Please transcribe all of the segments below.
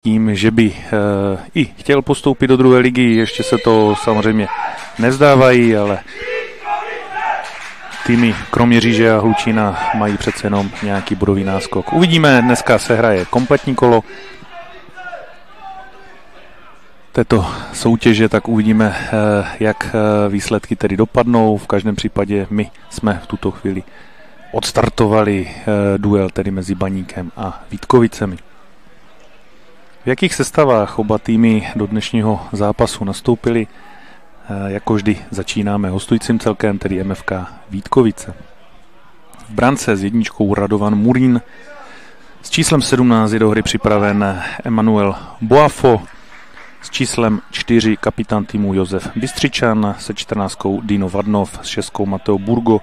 tím, že by i chtěl postoupit do druhé ligy. Ještě se to samozřejmě nezdávají, ale týmy Kroměříže a Hlučína mají přece jenom nějaký bodový náskok. Uvidíme, dneska se hraje kompletní kolo této soutěže, tak uvidíme, jak výsledky tedy dopadnou. V každém případě my jsme v tuto chvíli odstartovali duel tedy mezi Baníkem a Vítkovicemi. V jakých sestavách oba týmy do dnešního zápasu nastoupili? Jako vždy začínáme hostujícím celkem, tedy MFK Vítkovice. V brance s jedničkou Radovan Murín, s číslem 17 je do hry připraven Emanuel Boafo, s číslem 4 kapitán týmu Josef Bystřičan, se 14 Dino Vadnov, s 6 Mateo Burgo,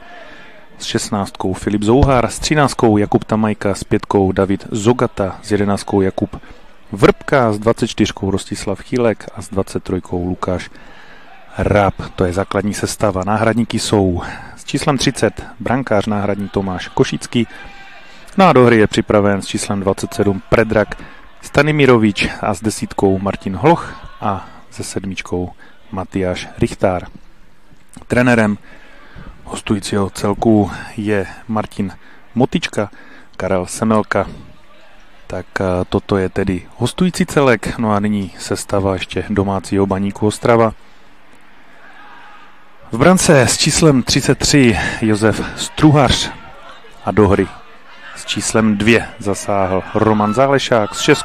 s 16 Filip Zouhar, s 13 Jakub Tamajka, s 5 David Zogata, s 11 Jakub Vrbka, s 24 Rostislav Chýlek a s 23 Lukáš Ráb. To je základní sestava. Náhradníky jsou s číslem 30 brankář náhradní Tomáš Košický. No a do hry je připraven s číslem 27 Predrag Stanimirovič a s 10 Martin Hloch a se 7 Matyáš Richtár. Trenérem hostujícího celku je Martin Motička, Karel Semelka. Tak toto je tedy hostující celek, no a nyní sestava ještě domácího Baníku Ostrava. V brance s číslem 33 Josef Struhař a do hry s číslem 2 zasáhl Roman Zálešák, s 6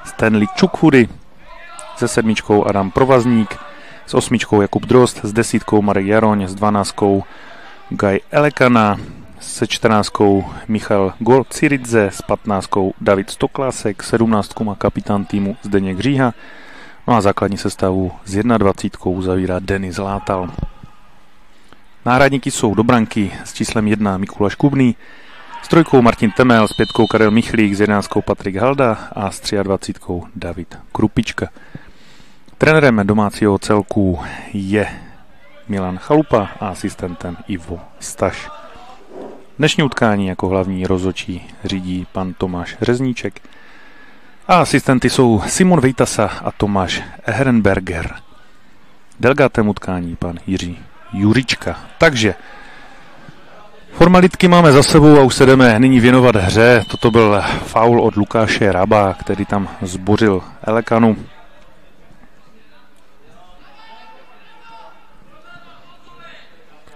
Stanley Čukvudy, se 7 Adam Provazník, s 8 Jakub Drozd, s 10 Marek Jaroň, s 12 Gaj Elekana, se 14 Michal Golciridze, s 15 David Stoklásek, 17 má kapitán týmu Zdeněk Říha, no a základní sestavu s 21 zavírá Denis Látal. Náhradníky jsou do branky s číslem 1 Mikuláš Kubný, s 3 Martin Temel, s 5 Karel Michlík, s 11 Patrik Halda a s 23 David Krupička. Trenérem domácího celku je Milan Chalupa a asistentem Ivo Staš. Dnešní utkání jako hlavní rozhodčí řídí pan Tomáš Řezníček a asistenty jsou Simon Vejtasa a Tomáš Ehrenberger. Delegátem utkání pan Jiří Jurička. Takže formalitky máme za sebou a už se jdeme nyní věnovat hře. Toto byl faul od Lukáše Raba, který tam zbořil Elekanu.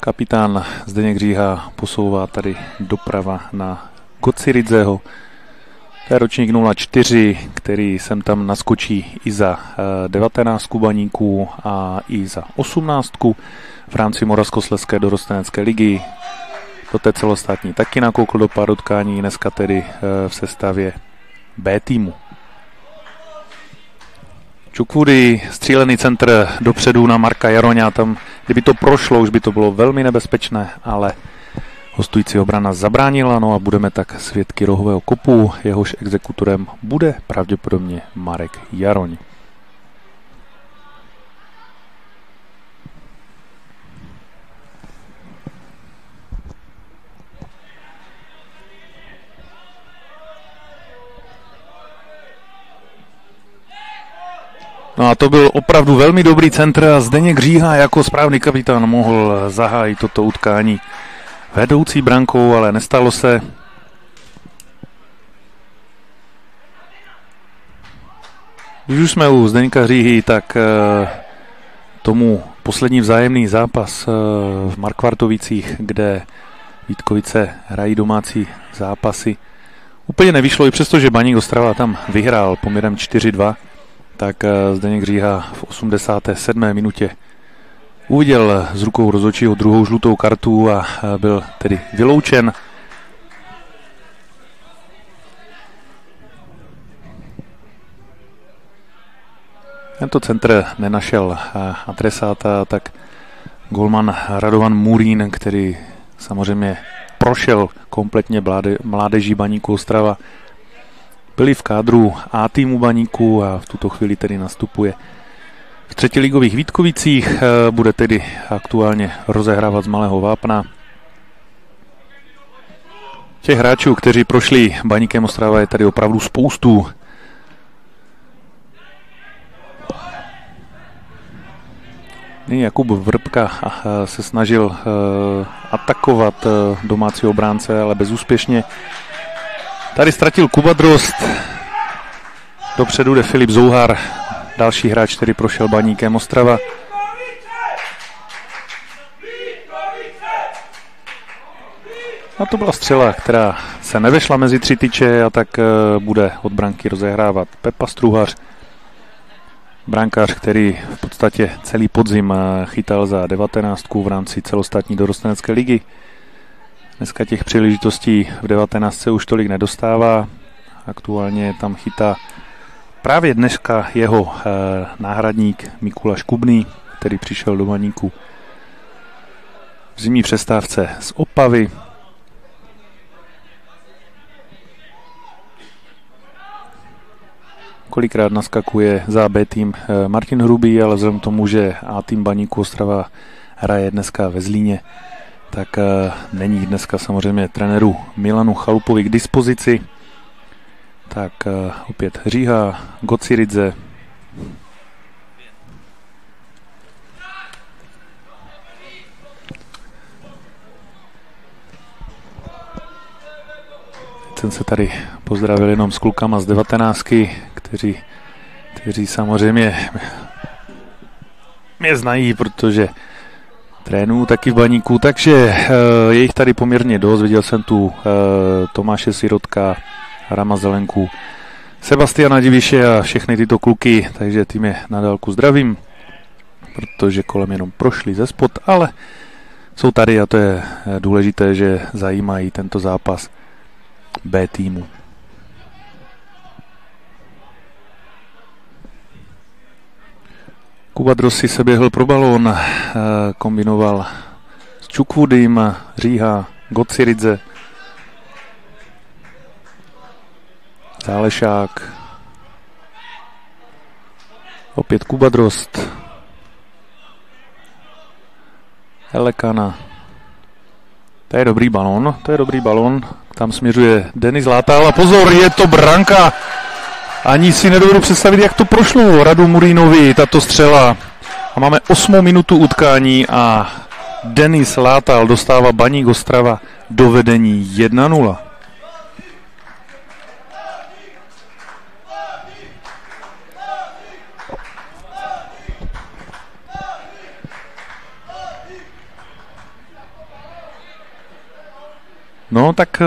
Kapitán Zdeněk Říha posouvá tady doprava na Gociridzeho. To je ročník 04, který sem tam naskočí i za 19 Baníků a i za 18 v rámci Moravskoslezské dorostenecké ligy. Do té celostátní taky nakoukl do pár utkání, dneska tedy v sestavě B týmu. Čukvudy, střílený centr dopředu na Marka Jaroňa, tam, kdyby to prošlo, už by to bylo velmi nebezpečné, ale hostující obrana zabránila, no a budeme tak svědky rohového kopu, jehož exekutorem bude pravděpodobně Marek Jaroň. No a to byl opravdu velmi dobrý centr a Zdeněk Říha jako správný kapitán mohl zahájit toto utkání vedoucí brankou, ale nestalo se. Když už jsme u Zdeňka Říhy, tak tomu poslední vzájemný zápas v Markvartovicích, kde Vítkovice hrají domácí zápasy, úplně nevyšlo, i přesto, že Baník Ostrava tam vyhrál poměrem 4-2, tak Zdeněk Říha v 87. minutě uviděl z rukou rozhodčího druhou žlutou kartu a byl tedy vyloučen. Tento centr nenašel adresáta, tak golman Radovan Murín, který samozřejmě prošel kompletně mládeží Baníku Ostrava, byli v kádru A týmu Baníku a v tuto chvíli tedy nastupuje v třetiligových Vítkovicích, bude tedy aktuálně rozehrávat z Malého Vápna. Těch hráčů, kteří prošli Baníkem Ostrava, je tady opravdu spoustu. Jakub Vrbka se snažil atakovat domácího obránce, ale bezúspěšně. Tady ztratil Kuba Drozd. Dopředu jde Filip Zouhar. Další hráč, který prošel Baníkem Ostrava. A to byla střela, která se nevešla mezi 3 tyče a tak bude od branky rozehrávat Pepa Struhař. Brankář, který v podstatě celý podzim chytal za 19 v rámci celostátní dorostenecké ligy. Dneska těch příležitostí v 19 už tolik nedostává. Aktuálně tam chytá právě dneska jeho náhradník Mikuláš Kubný, který přišel do Baníku v zimní přestávce z Opavy. Kolikrát naskakuje za B tým Martin Hrubý, ale vzhledem k tomu, že A tým Baníku Ostrava hraje dneska ve Zlíně, tak není dneska samozřejmě trenéru Milanu Chalupovi k dispozici. Tak opět Říha, Gociridze. Jsem se tady pozdravil jenom s klukama z 19, kteří samozřejmě mě znají, protože trénuju taky v Baníku, takže je jich tady poměrně dost. Viděl jsem tu Tomáše Sirotka, Rama Zelenku, Sebastiana Diviše a všechny tyto kluky, takže tým je na dálku zdravím, protože kolem jenom prošli ze spod, ale jsou tady a to je důležité, že zajímají tento zápas B týmu. Kuba Drozd si se běhl pro balón, kombinoval s Čukvudym, Říha, Gociridze, Zálešák, opět Kuba Drozd, Elekana. To je dobrý balón, tam směřuje Denis Látal a pozor, je to branka. Ani si nedovedu představit, jak to prošlo Radu Murínovi, tato střela. A máme 8. minutu utkání a Denis Látal dostává Baník Ostrava do vedení 1-0. No, tak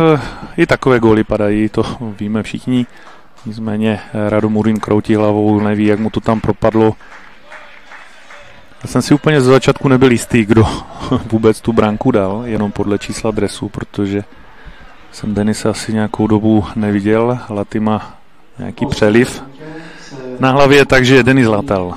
i takové góly padají, to víme všichni. Nicméně Radu Murín kroutí hlavou, neví, jak mu to tam propadlo. Já jsem si úplně ze začátku nebyl jistý, kdo vůbec tu branku dal, jenom podle čísla dresu, protože jsem Denise asi nějakou dobu neviděl. Laty má nějaký přeliv na hlavě, takže Denis Látal.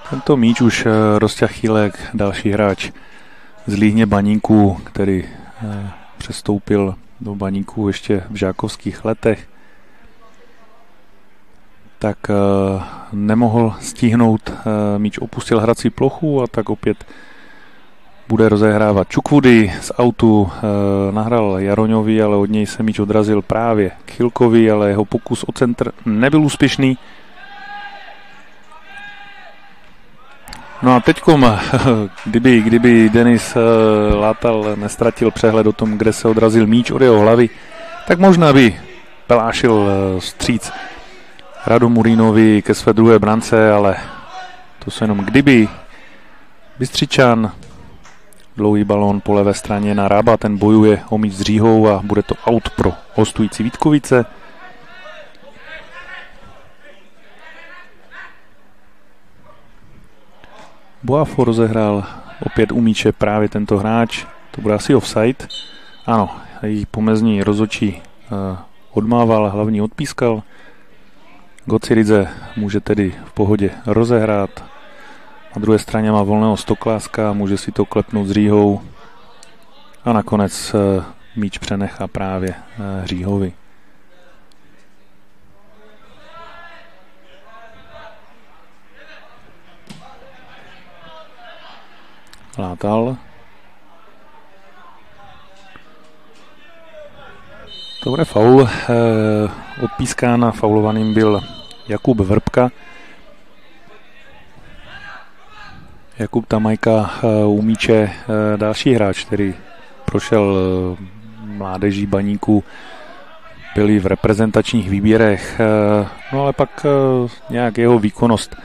Tento míč už Rosťa Chýlek, další hráč z Líhně Baníku, který přestoupil do Baníku ještě v žákovských letech, tak nemohl stihnout, míč opustil hrací plochu a tak opět bude rozehrávat Čukvudy z autu, nahrál Jaroňovi, ale od něj se míč odrazil právě k Chýlkovi, ale jeho pokus o centr nebyl úspěšný. No a teďkom, kdyby Denis Látal nestratil přehled o tom, kde se odrazil míč od jeho hlavy, tak možná by pelášil vstříc Radu Murínovi ke své druhé brance, ale to jsou jenom kdyby. Bystřičan, dlouhý balón po levé straně na Rába, ten bojuje o míč s Říhou a bude to out pro hostující Vítkovice. Boafo rozehrál opět u míče právě tento hráč. To bude asi offside. Ano, její pomezní rozhodčí odmával, hlavní odpískal. Gociridze může tedy v pohodě rozehrát. Na druhé straně má volného Stokláska, může si to klepnout s Říhou. A nakonec míč přenechá právě Říhovi. Látal. To bude faul. Odpískán a faulovaným byl Jakub Vrbka. Jakub Tamajka u míče, další hráč, který prošel mládeží Baníku, byli v reprezentačních výběrech, no ale pak nějak jeho výkonnost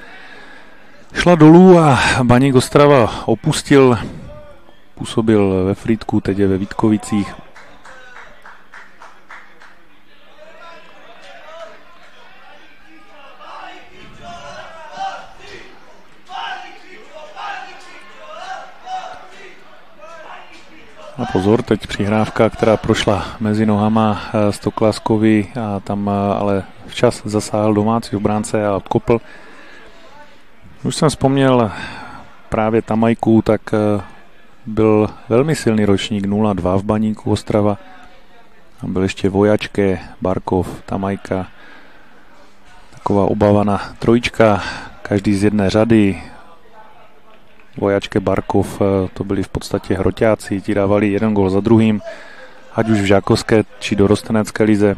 šla dolů a Baník Ostrava opustil, působil ve Frýdku, teď je ve Vítkovicích. A pozor, teď přihrávka, která prošla mezi nohama Stokláskovi a tam ale včas zasáhl domácí obránce a odkopl. Už jsem vzpomněl právě Tamajku, tak byl velmi silný ročník 0-2 v Baníku Ostrava. Tam byl ještě Vojačke, Barkov, Tamajka. Taková obávaná trojička, každý z jedné řady. Vojačke, Barkov, to byli v podstatě hroťáci, ti dávali jeden gól za druhým, ať už v žákovské či dorostenecké lize.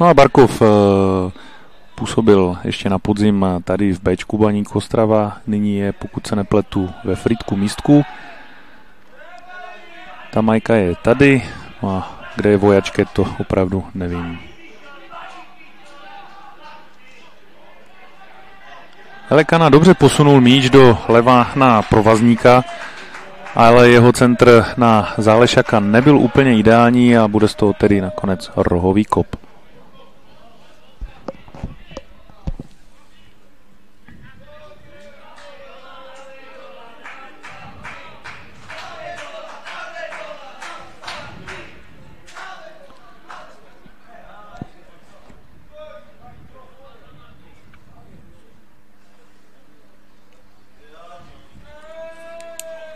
No a Barkov působil ještě na podzim tady v Bčku Baník Ostrava, nyní je, pokud se nepletu, ve Frýdku Místku. Ta Majka je tady, a kde je Vojačke, to opravdu nevím. Elekana dobře posunul míč do leva na Provazníka, ale jeho centr na Zálešaka nebyl úplně ideální a bude z toho tedy nakonec rohový kop.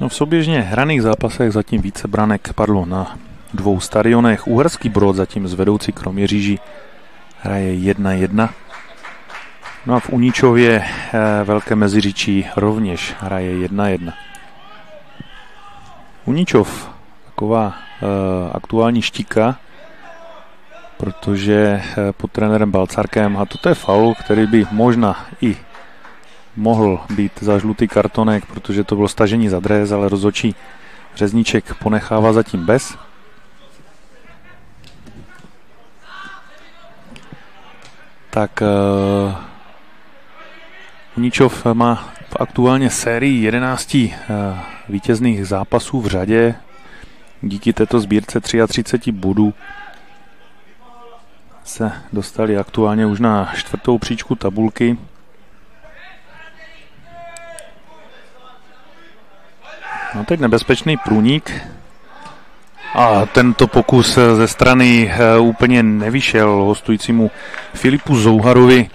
No v souběžně hraných zápasech zatím více branek padlo na dvou stadionech. Uherský Brod zatím z vedoucí Kroměříži hraje 1-1. No a v Uničově Velké Meziříčí rovněž hraje 1-1. Uničov, taková aktuální štika, protože pod trenérem Balcarkem, a toto je faul, který by možná i mohl být za žlutý kartonek, protože to bylo stažení za dres, ale rozhodčí Řezníček ponechává zatím bez. Tak Uničov má aktuálně sérii 11 vítězných zápasů v řadě. Díky této sbírce 33 bodů se dostali aktuálně už na 4. příčku tabulky. No teď nebezpečný průnik a tento pokus ze strany úplně nevyšel hostujícímu Filipu Zouharovi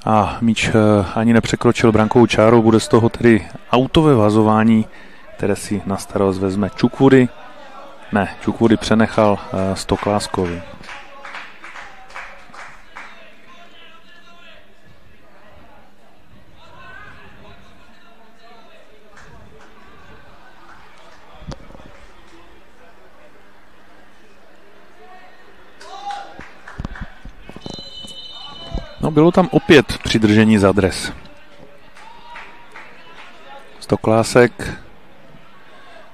a míč ani nepřekročil brankovou čáru. Bude z toho tedy autové vazování, které si na starost vezme Čukvudy. Ne, Čukvudy přenechal Stokláskovi. No, bylo tam opět přidržení za dres. Stoklásek,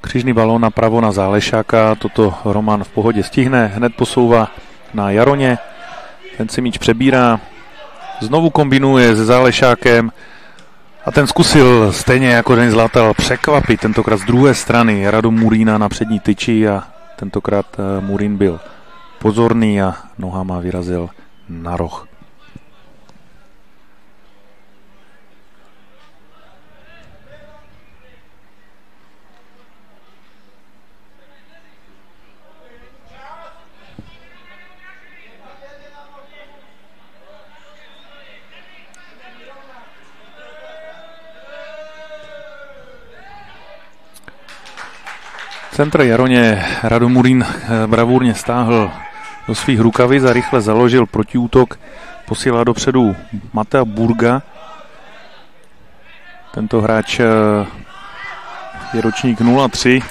křížný balón napravo na Zálešáka, toto Roman v pohodě stihne, hned posouvá na Jaroně, ten si míč přebírá, znovu kombinuje se Zálešákem a ten zkusil stejně jako Denis Látal překvapit, tentokrát z druhé strany Radu Murína na přední tyči a tentokrát Murín byl pozorný a nohama vyrazil na roh. Centr Jaroně Radomurín bravurně stáhl do svých rukavic a rychle založil protiútok. Posílá dopředu Matea Burga. Tento hráč je ročník 03.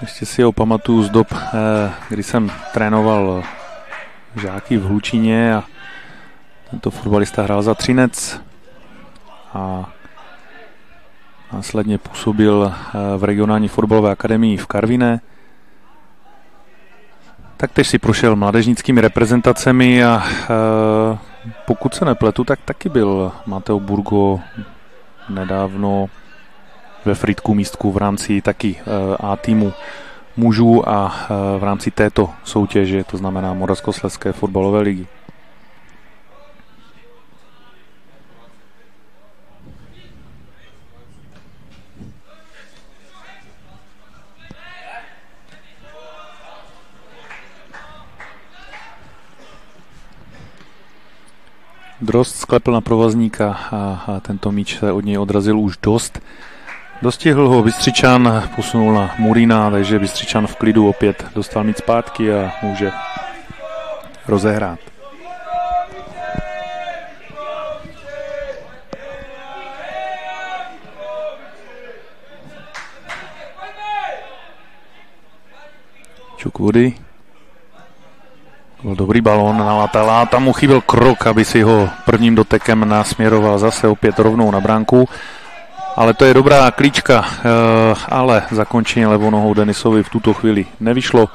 Ještě si ho pamatuju z dob, kdy jsem trénoval žáky v Hlučíně a tento fotbalista hrál za Třinec a následně působil v regionální fotbalové akademii v Karviné. Taktéž si prošel mládežnickými reprezentacemi a pokud se nepletu, tak taky byl Mateo Burgo nedávno ve Frýdku Místku v rámci taky A týmu mužů a v rámci této soutěže, to znamená Moravskoslezské fotbalové ligy. Drozd sklepl na provazníka a tento míč se od něj odrazil už dost. Dostihl ho Bystřičan, posunul na Murína, takže Bystřičan v klidu opět dostal míč zpátky a může rozehrát. Čukvudy. Byl dobrý balón na Latala, tam mu chyběl krok, aby si ho prvním dotekem nasměroval zase opět rovnou na bránku. Ale to je dobrá klíčka, ale zakončení levou nohou Denisovi v tuto chvíli nevyšlo.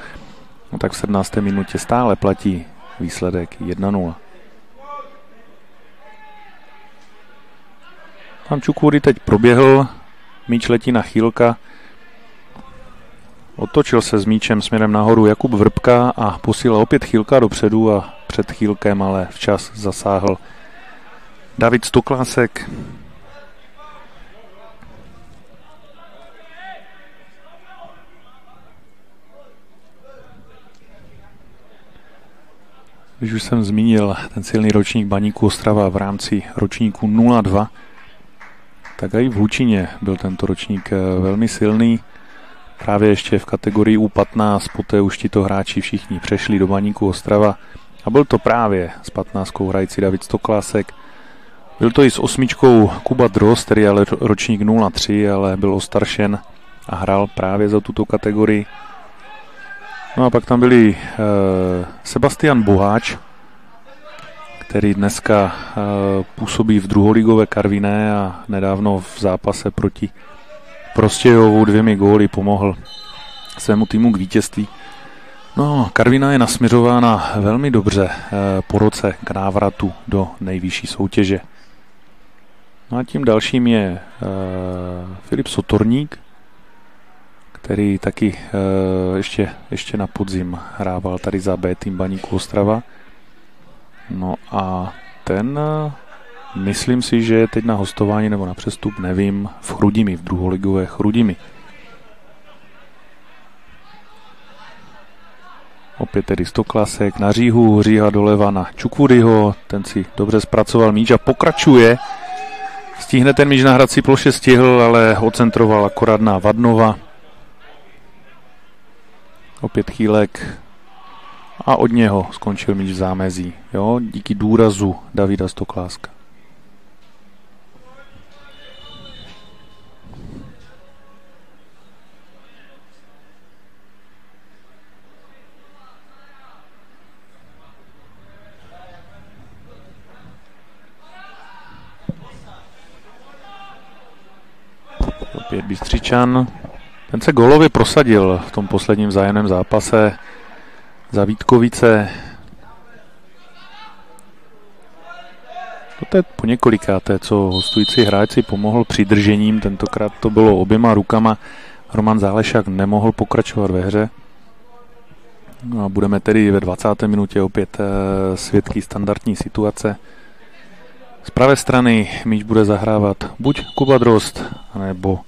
No tak v 17. minutě stále platí výsledek 1-0. Tam Čukvudy teď proběhl, míč letí na Chýlka. Otočil se s míčem směrem nahoru Jakub Vrbka a posílal opět Chýlka dopředu a před Chýlkem ale včas zasáhl David Stoklásek. Když už jsem zmínil ten silný ročník Baníku Ostrava v rámci ročníku 02, tak i v Hlučíně byl tento ročník velmi silný. Právě ještě v kategorii U15, poté už tito hráči všichni přešli do Baníku Ostrava a byl to právě s 15 hrající David Stoklásek. Byl to i s 8 Kuba Drozd, který je ale ročník 03, ale byl ostaršen a hrál právě za tuto kategorii. No a pak tam byli Sebastian Boháč, který dneska působí v druholigové Karviné a nedávno v zápase proti Prostějovu 2 góly pomohl svému týmu k vítězství. No, Karviná je nasměřována velmi dobře po roce k návratu do nejvyšší soutěže. No a tím dalším je Filip Sotorník, který taky ještě na podzim hrával tady za B tým Baníku Ostrava. No a ten, myslím si, že je teď na hostování nebo na přestup, nevím, v Chrudimi, v druholigové Chrudimi. Opět tedy Stoklásek na Říhu, Říha doleva na Čukvudyho, ten si dobře zpracoval míč a pokračuje. Stihne ten míč na hrací ploše, stihl, ale ocentroval akorát na Vadnova. Opět Chýlek a od něho skončil míč v zámezí, jo, díky důrazu Davida Stokláska. Opět Bystřičan. Ten se gólově prosadil v tom posledním vzájemném zápase za Vítkovice. To je po několikáté, co hostující hráči pomohl přidržením. Tentokrát to bylo oběma rukama. Roman Zálešák nemohl pokračovat ve hře. No a budeme tedy ve 20. minutě opět svědky standardní situace. Z pravé strany míč bude zahrávat buď Kuba Drozd, nebo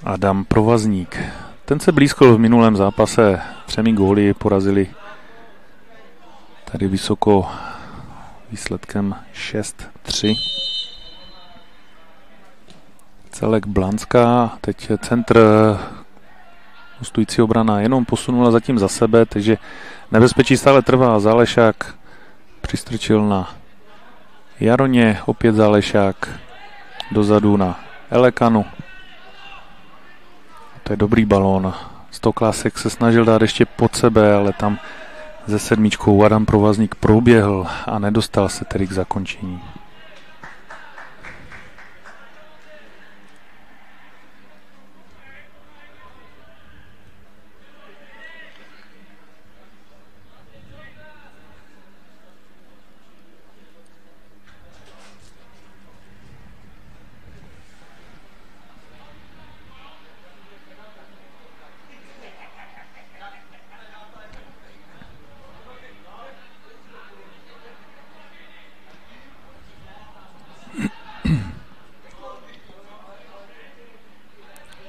Adam Provazník. Ten se blízkol v minulém zápase 3 góly, porazili tady vysoko výsledkem 6-3. Celek Blanská, teď centr, hostující obrana jenom posunula zatím za sebe, takže nebezpečí stále trvá. Zálešák přistrčil na Jaroně, opět Zálešák dozadu na Elekanu. To je dobrý balón. Stoklasek se snažil dát ještě pod sebe, ale tam ze 7 Adam Provazník proběhl a nedostal se tedy k zakončení.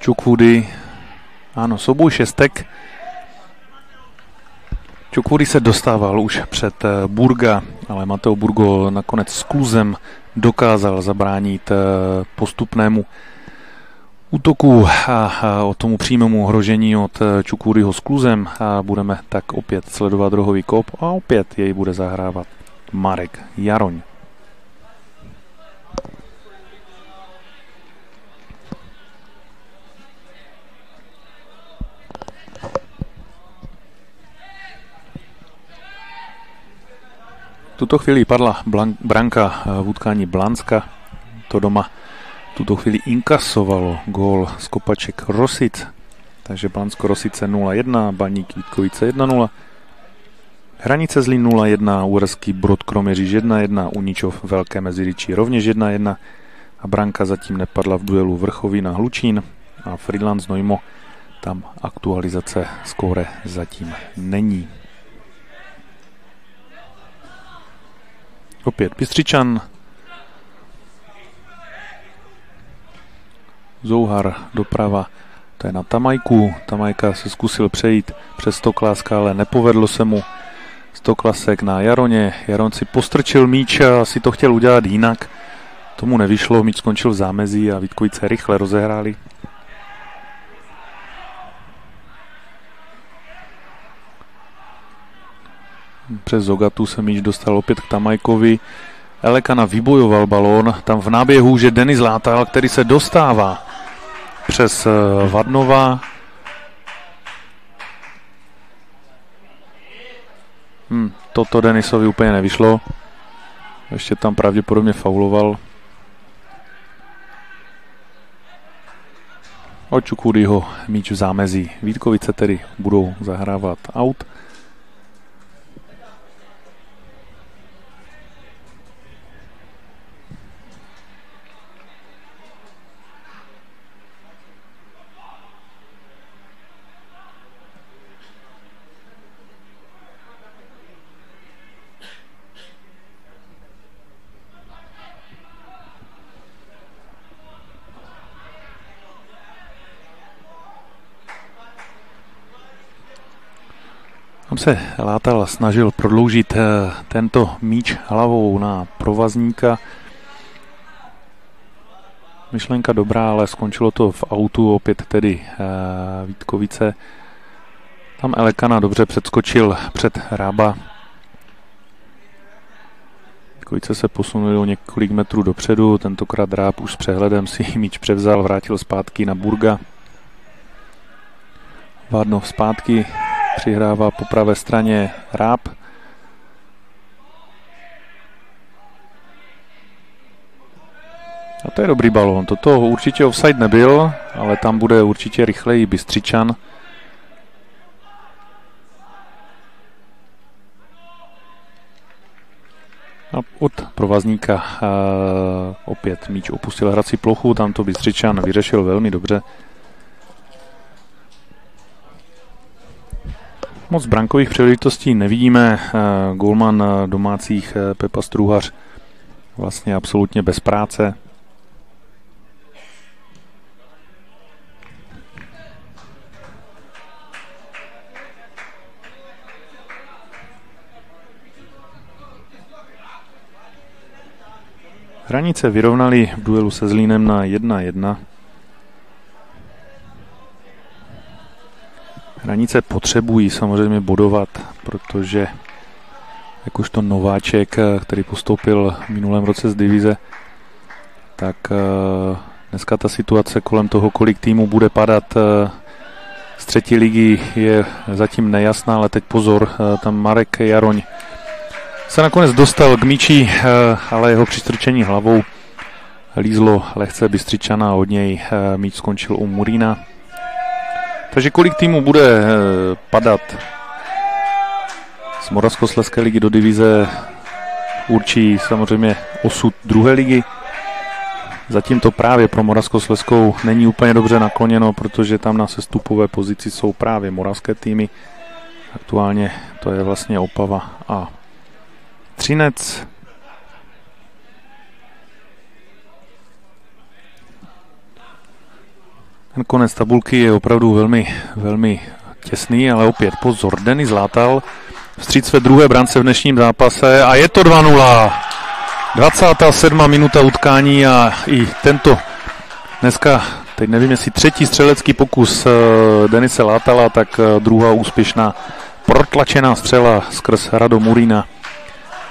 Chukwudi, ano, souboj šestek. Chukwudi se dostával už před Burga, ale Mateo Burgo nakonec s kluzem dokázal zabránit postupnému útoku a o tomu přímému ohrožení od Chukwudiho s kluzem a budeme tak opět sledovat rohový kop a opět jej bude zahrávat Marek Jaroň. V tuto chvíli padla branka v utkání Blanska. To doma v tuto chvíli inkasovalo gól z kopaček Rosic. Takže Blansko Rosice 0-1, Baník Vítkovice 1-0. Hranice Zlín 0-1, Uherský Brod Kroměříž 1-1, Uničov Velké Meziříčí rovněž 1-1 a branka zatím nepadla v duelu Vrchovína Hlučín a Frýdlant Znojmo, tam aktualizace skóre zatím není. Opět Bystřičan. Zouhar doprava, to je na Tamajku. Tamajka se zkusil přejít přes Stokláska, ale nepovedlo se mu. Stoklasek na Jaroně. Jaron si postrčil míč a si to chtěl udělat jinak. Tomu nevyšlo, míč skončil v zámezí a Vítkovice rychle rozehráli. Přes Zogatu se míč dostal opět k Tamajkovi. Elekana vybojoval balón. Tam v náběhu, že Denis Látal, který se dostává přes Vadnova. Toto Denisovi úplně nevyšlo. Ještě tam pravděpodobně fauloval. Od Chukwudiho míč v zámezí. Vítkovice tedy budou zahrávat out. Tam se Látal snažil prodloužit tento míč hlavou na Provazníka. Myšlenka dobrá, ale skončilo to v autu, opět tedy Vítkovice. Tam Elekana dobře předskočil před Rába. Vítkovice se posunuli o několik metrů dopředu, tentokrát Ráb už s přehledem si míč převzal, vrátil zpátky na Burga. Vádnov zpátky. Přihrává po pravé straně Ráb. A to je dobrý balón. Toto určitě offside nebyl, ale tam bude určitě rychleji Bystřičan. A od Provazníka opět míč opustil hrací plochu, tam to Bystřičan vyřešil velmi dobře. Moc brankových příležitostí nevidíme. Gólman domácích Pepa Struhař vlastně absolutně bez práce. Hranice vyrovnali v duelu se Zlínem na 1-1. Hranice potřebují samozřejmě bodovat, protože jakožto nováček, který postoupil v minulém roce z divize, tak Dneska ta situace kolem toho, kolik týmů bude padat z třetí ligy, je zatím nejasná, ale teď pozor, tam Marek Jaroň se nakonec dostal k míči, ale jeho přistrčení hlavou lízlo lehce Bystřičana a od něj míč skončil u Murína. Takže kolik týmů bude padat z Moravskoslezské ligy do divize, určí samozřejmě osud druhé ligy. Zatím to právě pro Moravskoslezskou není úplně dobře nakloněno, protože tam na sestupové pozici jsou právě moravské týmy. Aktuálně to je vlastně Opava a Třinec. Ten konec tabulky je opravdu velmi těsný, ale opět pozor, Denis Látal vstříc ve druhé brance v dnešním zápase a je to 2-0. 27. minuta utkání a i tento dneska, teď nevím, jestli třetí střelecký pokus Denise Látala, tak druhá úspěšná protlačená střela skrz Rado Murína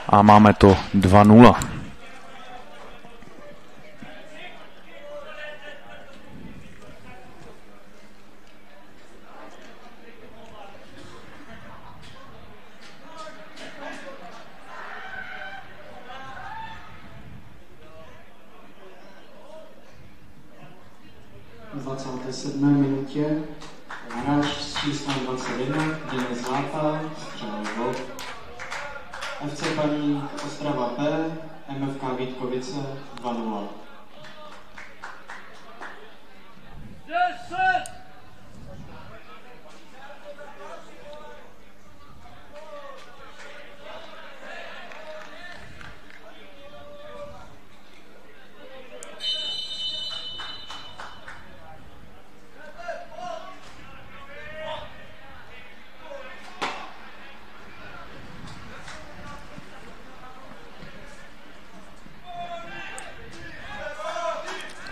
a máme to 2-0. V 27. minutě hráč s číslem 21, Denis Látal, střelil gól. FC Baník Ostrava B, MFK Vítkovice 2-0.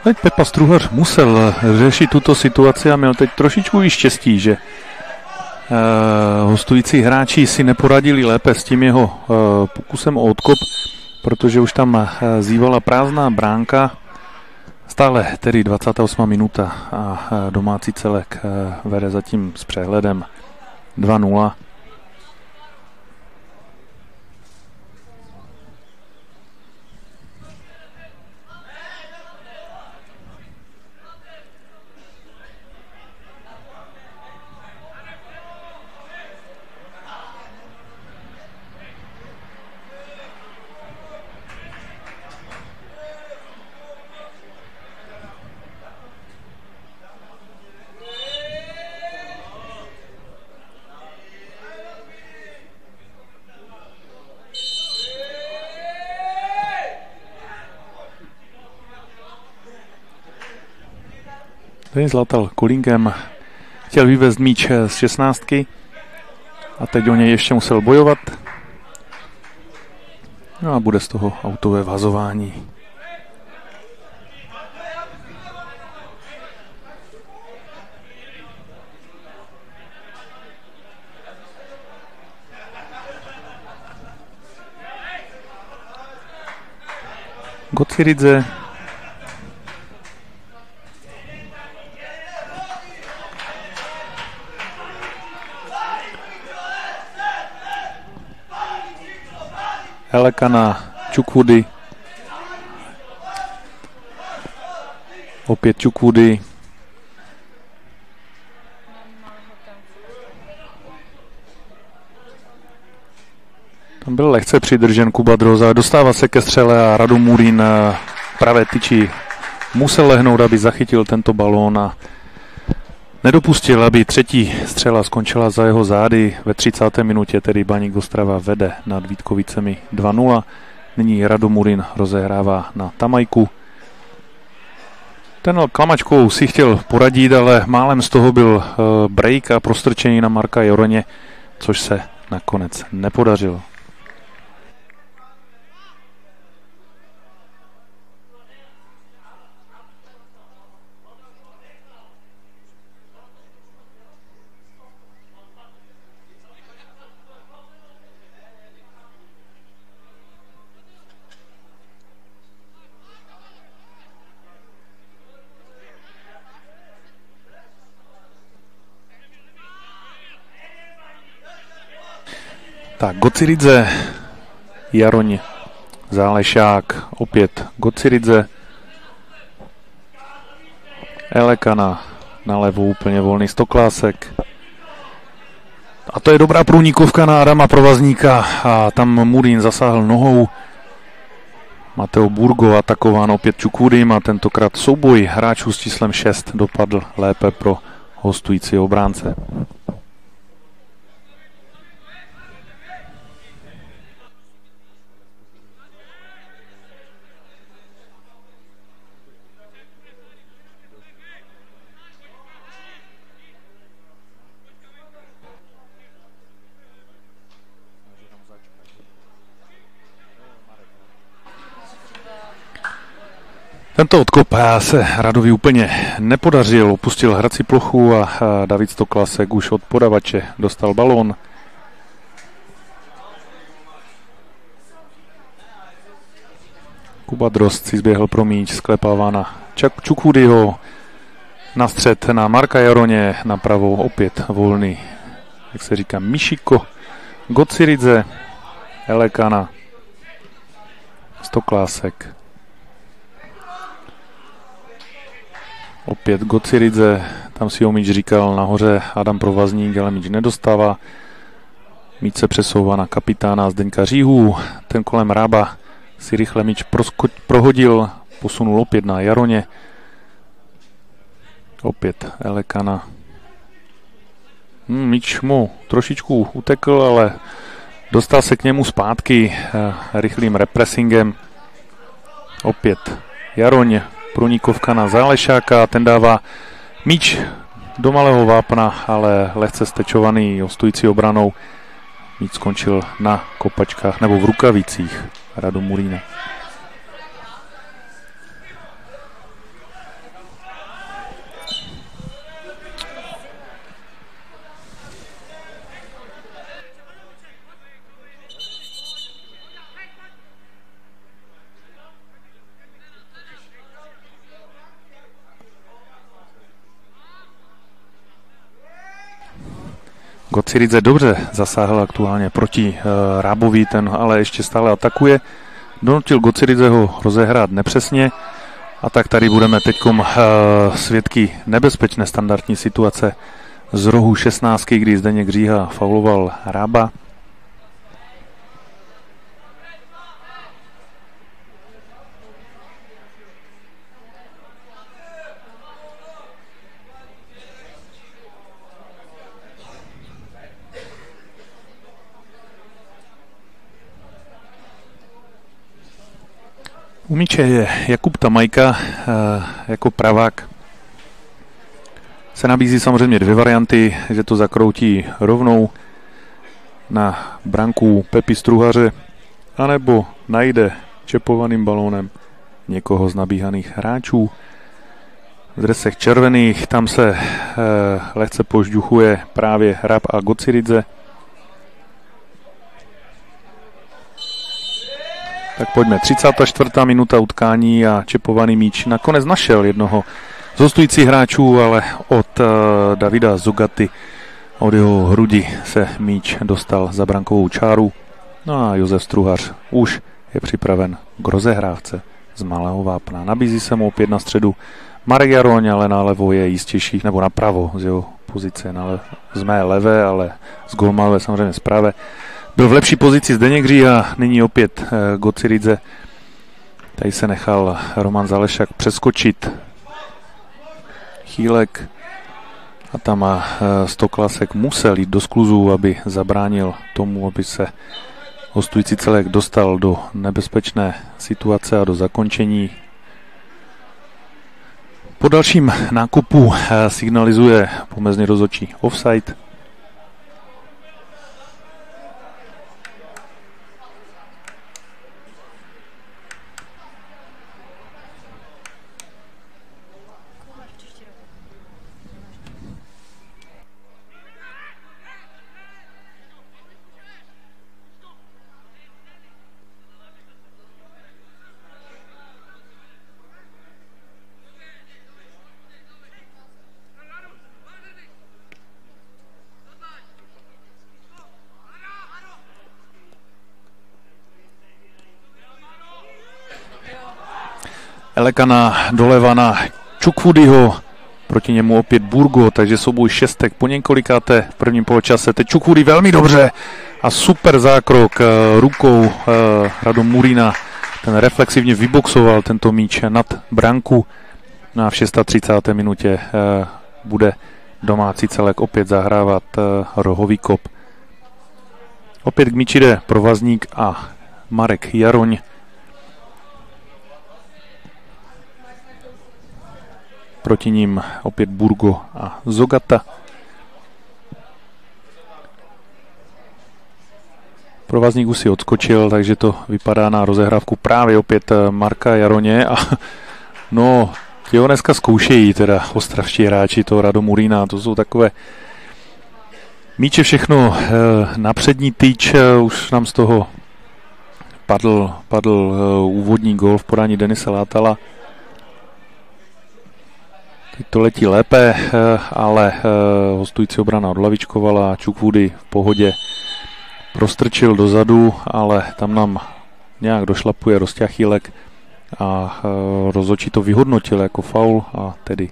Teď Pepa Struhař musel řešit tuto situaci a měl teď trošičku i štěstí, že hostující hráči si neporadili lépe s tím jeho pokusem o odkop, protože už tam zývala prázdná bránka. Stále tedy 28. minuta a domácí celek vede zatím s přehledem 2-0. Denis Látal kolínkem chtěl vyvést míč z 16 a teď o něj ještě musel bojovat. No a bude z toho autové vazování. Gociridze. Heleka na Čukvudy. Opět Čukvudy. Tam byl lehce přidržen Kuba Droza. Dostává se ke střele a Rado Murín pravé tyči musel lehnout, aby zachytil tento balón a nedopustil, aby třetí střela skončila za jeho zády. Ve 30. minutě tedy Baník Ostrava vede nad Vítkovicemi 2-0. Nyní Rado Murín rozehrává na Tamajku. Ten klamačkou si chtěl poradit, ale málem z toho byl break a prostrčení na Marka Joroně, což se nakonec nepodařilo. Tak, Gociridze, Jaroň, Zálešák, opět Gociridze, Elekana na levou, úplně volný Stoklásek. A to je dobrá průnikovka na Adama Provazníka a tam Murín zasáhl nohou. Mateo Burgo atakován opět Čukudym a tentokrát souboj hráčů s číslem 6 dopadl lépe pro hostující obránce. Tento odkop se Radovi úplně nepodařil, opustil hrací plochu a David Stoklasek už od podavače dostal balón. Kuba Drozd si zběhl pro míč, sklepává na Čukudyho, na střed na Marka Jaroně, na pravou opět volný, jak se říká, Mišiko, Gociridze, Elekana, Stoklásek. Opět Gociridze, tam si ho míč říkal nahoře Adam Provazník, ale míč nedostává. Míč se přesouvá na kapitána Zdeňka Říhu, ten kolem Rába si rychle míč prohodil, posunul opět na Jaroně. Opět Elekana. Míč mu trošičku utekl, ale dostal se k němu zpátky rychlým repressingem. Opět Jaroň. Průnikovka na Zálešáka, ten dává míč do malého vápna, ale lehce stečovaný hostující obranou. Míč skončil na kopačkách nebo v rukavicích Radu Murína. Gociridze dobře zasáhl aktuálně proti Rábovi, ten ale ještě stále atakuje. Donutil Gociridzeho rozehrát nepřesně a tak tady budeme teďkom svědky nebezpečné standardní situace z rohu 16, kdy Zdeněk Říha fauloval Rába. U míče je Jakub Tamajka jako pravák. Se nabízí samozřejmě dvě varianty, že to zakroutí rovnou na branku Pepi Struhaře, anebo najde čepovaným balónem někoho z nabíhaných hráčů. V dresech červených tam se lehce požduchuje právě Ráb a Gociridze. Tak pojďme, 34. minuta utkání a čepovaný míč nakonec našel jednoho z hostujících hráčů, ale od Davida Zogaty, od jeho hrudi se míč dostal za brankovou čáru. No a Josef Struhař už je připraven k rozehrávce z malého vápna. Nabízí se mu opět na středu Marek Jaroň, ale nalevo je jistější, nebo napravo z jeho pozice, z mé levé, ale z golmanové samozřejmě z pravé. Byl v lepší pozici Zdeněk Říha, nyní opět Gociridze. Tady se nechal Roman Zálešák přeskočit. Chýlek a tam Stoklasek musel jít do skluzu, aby zabránil tomu, aby se hostující celek dostal do nebezpečné situace a do zakončení. Po dalším nákupu signalizuje pomezně rozhodčí offside. Elekana doleva na Čukvudiho, proti němu opět Burgo, takže souboj šestek po několikáté v prvním poločase. Teď Čukvudi velmi dobře a super zákrok rukou Radom Murína. Ten reflexivně vyboxoval tento míč nad branku. No a v 36. minutě bude domácí celek opět zahrávat rohový kop. Opět k míči jde Provazník a Marek Jaroň. Proti ním opět Burgo a Zogata. Provazník už si odskočil, takže to vypadá na rozehrávku právě opět Marka Jaroně. A no, ti ho dneska zkoušejí, teda ostravští hráči, to Radom Murína, to jsou takové míče všechno na přední tyč. Už nám z toho padl úvodní gól v podání Denise Látala. Teď to letí lépe, ale hostující obrana odlavičkovala, Čukvudi v pohodě prostrčil dozadu, ale tam nám nějak došlapuje Rozťachýlek a rozhodčí to vyhodnotil jako faul a tedy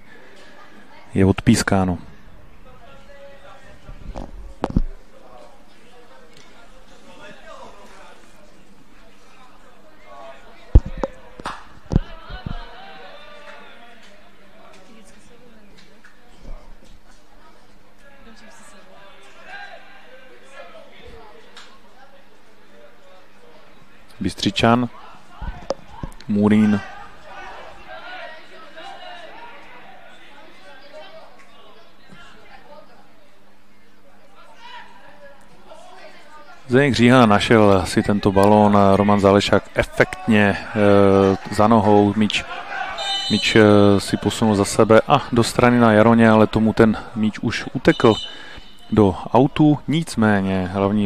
je odpískáno. Bystřičan, Murín, Zdeněk Říha našel si tento balón, Roman Zálešák efektně za nohou, míč si posunul za sebe a do strany na Jaroně, ale tomu ten míč už utekl do autu, nicméně hlavní